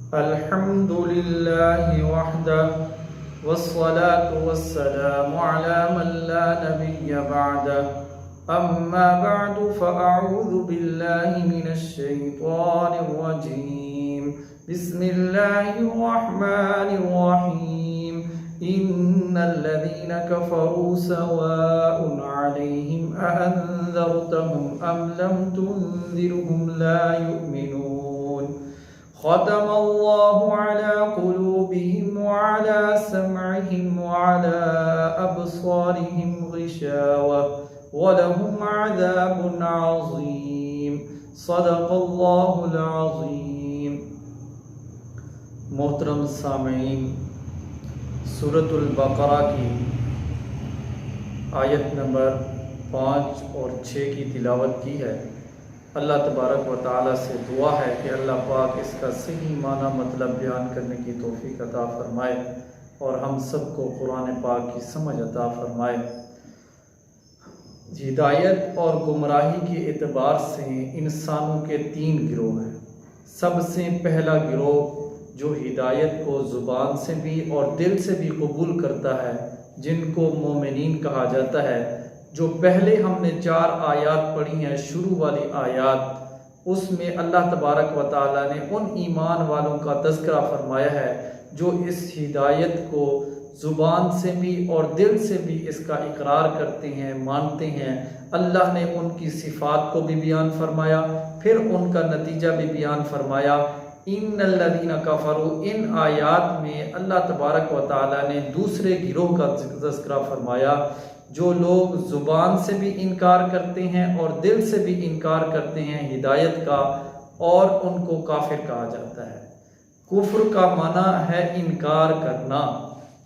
الحمد لله وحده والصلاة والسلام على من لا نبي بعده أما بعد فأعوذ بالله من الشيطان الرجيم بسم الله الرحمن الرحيم إن الذين كفروا سواء عليهم أأنذرتهم أم لم تنذرهم لا يؤمنون ختم الله على قلوبهم وعلى سمعهم وعلى أبصارهم غشاوة ولهم عذاب عظيم صدق الله العظيم۔ محترم سامعین، سورۃ البقرہ کی آیت نمبر 5 اور 6 کی تلاوت کی ہے۔ اللہ تبارک و تعالیٰ سے دعا ہے کہ اللہ پاک اس کا صحیح معنی مطلب بیان کرنے کی توفیق عطا فرمائے اور ہم سب کو قرآن پاک کی سمجھ عطا فرمائے۔ ہدایت اور گمراہی کے اعتبار سے انسانوں کے 3 گروہ ہیں۔ سب سے پہلا گروہ جو ہدایت کو زبان سے بھی اور دل سے بھی قبول کرتا ہے، جن کو مومنین کہا جاتا ہے۔ جو پہلے ہم نے 4 آیات پڑھی ہیں، شروع والی آیات، اس میں اللہ تبارک و تعالیٰ نے ان ایمان والوں کا تذکرہ فرمایا ہے جو اس ہدایت کو زبان سے بھی اور دل سے بھی اس کا اقرار کرتے ہیں، مانتے ہیں۔ اللہ نے ان کی صفات کو بھی بیان فرمایا، پھر ان کا نتیجہ بھی بیان فرمایا۔ ان الذین کفروا، ان آیات میں اللہ تبارک و تعالیٰ نے دوسرے گروہ کا تذکرہ فرمایا، جو لوگ زبان سے بھی انکار کرتے ہیں اور دل سے بھی انکار کرتے ہیں ہدایت کا، اور ان کو کافر کہا جاتا ہے۔ کفر کا معنی ہے انکار کرنا،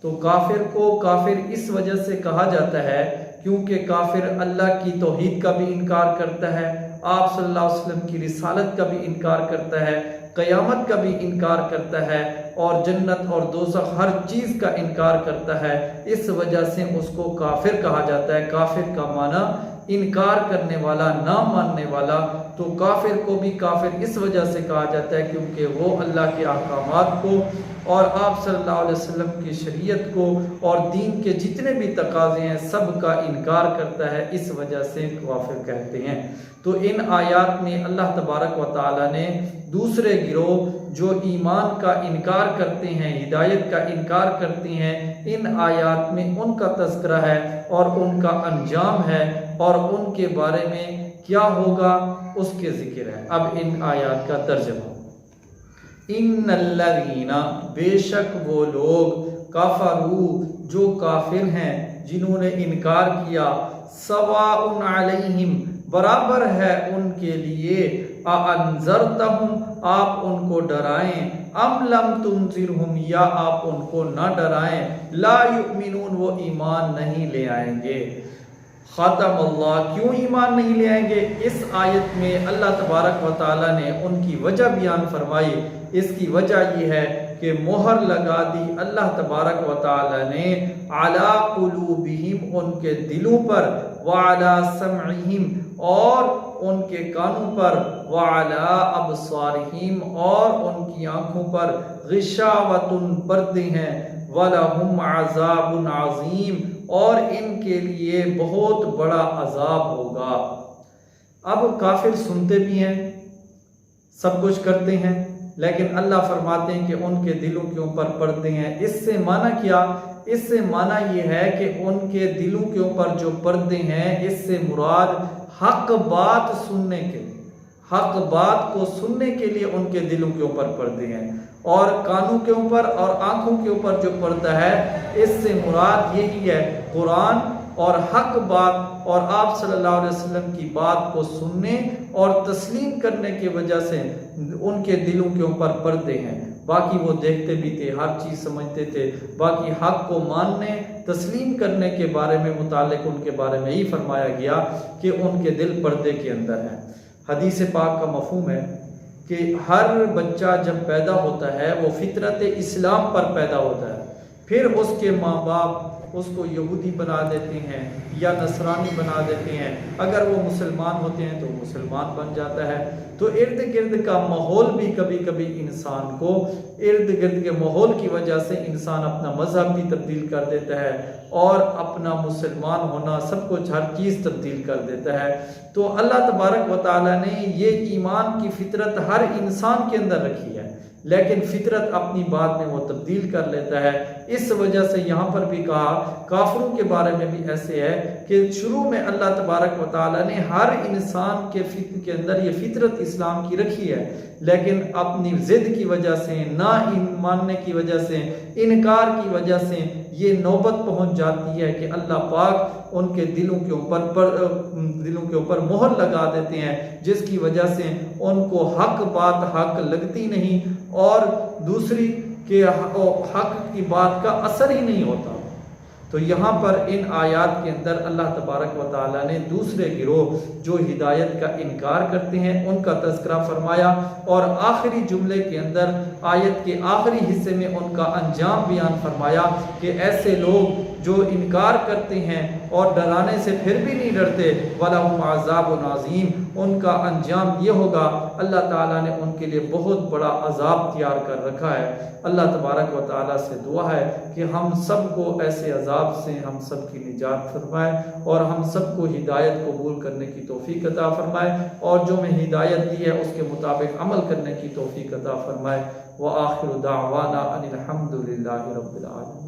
تو کافر کو کافر اس وجہ سے کہا جاتا ہے کیونکہ کافر اللہ کی توحید کا بھی انکار کرتا ہے، آپ صلی اللہ علیہ وسلم کی رسالت کا بھی انکار کرتا ہے، قیامت کا بھی انکار کرتا ہے، اور جنت اور دوزخ ہر چیز کا انکار کرتا ہے۔ اس وجہ سے اس کو کافر کہا جاتا ہے۔ کافر کا معنی انکار کرنے والا، نہ ماننے والا۔ تو کافر کو بھی کافر اس وجہ سے کہا جاتا ہے کیونکہ وہ اللہ کے احکامات کو اور آپ صلی اللہ علیہ وسلم کی شریعت کو اور دین کے جتنے بھی تقاضے ہیں سب کا انکار کرتا ہے، اس وجہ سے کافر کہتے ہیں۔ تو ان آیات میں اللہ تبارک و تعالیٰ نے دوسرے گروہ جو ایمان کا انکار کرتے ہیں، ہدایت کا انکار کرتے ہیں، ان آیات میں ان کا تذکرہ ہے اور ان کا انجام ہے اور ان کے بارے میں کیا ہوگا اس کے ذکر ہے۔ اب ان آیات کا ترجمہ۔ ان الذین، بے شک وہ لوگ، کفروا، جو کافر ہیں، جنہوں نے انکار کیا، سواء علیہم، برابر ہے ان کے لیے، اانذرتہم، آپ ان کو ڈرائیں، ام لم تنذرہم، یا آپ ان کو نہ ڈرائیں، لا یؤمنون، وہ ایمان نہیں لے آئیں گے۔ ختم اللہ، کیوں ایمان نہیں لے آئیں گے؟ اس آیت میں اللہ تبارک و تعالیٰ نے ان کی وجہ بیان فرمائی۔ اس کی وجہ یہ ہے کہ مہر لگا دی اللہ تبارک و تعالیٰ نے علی قلوبہم، ان کے دلوں پر، وعلی سمعہم، اور ان کے کانوں پر، وعلی ابصارہم، اور ان کی آنکھوں پر، غشاوۃ، پردے ہیں، وَلَهُمْ عَذَابٌ عَظِيمٌ، اور ان کے لیے بہت بڑا عذاب ہوگا۔ اب کافر سنتے بھی ہیں، سب کچھ کرتے ہیں، لیکن اللہ فرماتے ہیں کہ ان کے دلوں کے اوپر پردے ہیں۔ اس سے معنی کیا؟ اس سے معنی یہ ہے کہ ان کے دلوں کے اوپر جو پردے ہیں، اس سے مراد حق بات سننے کے لیے، حق بات کو سننے کے لیے ان کے دلوں کے اوپر پردے ہیں، اور کانوں کے اوپر اور آنکھوں کے اوپر جو پردہ ہے، اس سے مراد یہی ہے قرآن اور حق بات اور آپ صلی اللہ علیہ وسلم کی بات کو سننے اور تسلیم کرنے کی وجہ سے ان کے دلوں کے اوپر پردے ہیں۔ باقی وہ دیکھتے بھی تھے، ہر چیز سمجھتے تھے، باقی حق کو ماننے، تسلیم کرنے کے بارے میں متعلق ان کے بارے میں ہی فرمایا گیا کہ ان کے دل پردے کے اندر ہیں۔ حدیث پاک کا مفہوم ہے کہ ہر بچہ جب پیدا ہوتا ہے وہ فطرت اسلام پر پیدا ہوتا ہے، پھر اس کے ماں باپ اس کو یہودی بنا دیتے ہیں یا نصرانی بنا دیتے ہیں، اگر وہ مسلمان ہوتے ہیں تو مسلمان بن جاتا ہے۔ تو ارد گرد کا ماحول بھی کبھی کبھی انسان کو، ارد گرد کے ماحول کی وجہ سے انسان اپنا مذہب بھی تبدیل کر دیتا ہے اور اپنا مسلمان ہونا سب کچھ ہر چیز تبدیل کر دیتا ہے۔ تو اللہ تبارک و تعالیٰ نے یہ ایمان کی فطرت ہر انسان کے اندر رکھی ہے، لیکن فطرت اپنی بات میں وہ تبدیل کر لیتا ہے۔ اس وجہ سے یہاں پر بھی کہا کافروں کے بارے میں بھی ایسے ہے کہ شروع میں اللہ تبارک و تعالیٰ نے ہر انسان کے اندر یہ فطرت اسلام کی رکھی ہے، لیکن اپنی ضد کی وجہ سے، نہ ماننے کی وجہ سے، انکار کی وجہ سے یہ نوبت پہنچ جاتی ہے کہ اللہ پاک ان کے دلوں کے اوپر مہر لگا دیتے ہیں، جس کی وجہ سے ان کو حق بات حق لگتی نہیں اور دوسری کہ حق کی بات کا اثر ہی نہیں ہوتا۔ تو یہاں پر ان آیات کے اندر اللہ تبارک و تعالیٰ نے دوسرے گروہ جو ہدایت کا انکار کرتے ہیں ان کا تذکرہ فرمایا، اور آخری جملے کے اندر آیت کے آخری حصے میں ان کا انجام بیان فرمایا کہ ایسے لوگ جو انکار کرتے ہیں اور ڈرانے سے پھر بھی نہیں ڈرتے، وَلَهُمْ عَذَابٌ عَظِيمٌ، ان کا انجام یہ ہوگا، اللہ تعالیٰ نے ان کے لیے بہت بڑا عذاب تیار کر رکھا ہے۔ اللہ تبارک و تعالیٰ سے دعا ہے کہ ہم سب کو ایسے عذاب سے ہم سب کی نجات فرمائے اور ہم سب کو ہدایت قبول کرنے کی توفیق عطا فرمائے، اور جو میں ہدایت دی ہے اس کے مطابق عمل کرنے کی توفیق عطا فرمائے۔ وآخر دعوانا ان الحمد للہ رب العالمین۔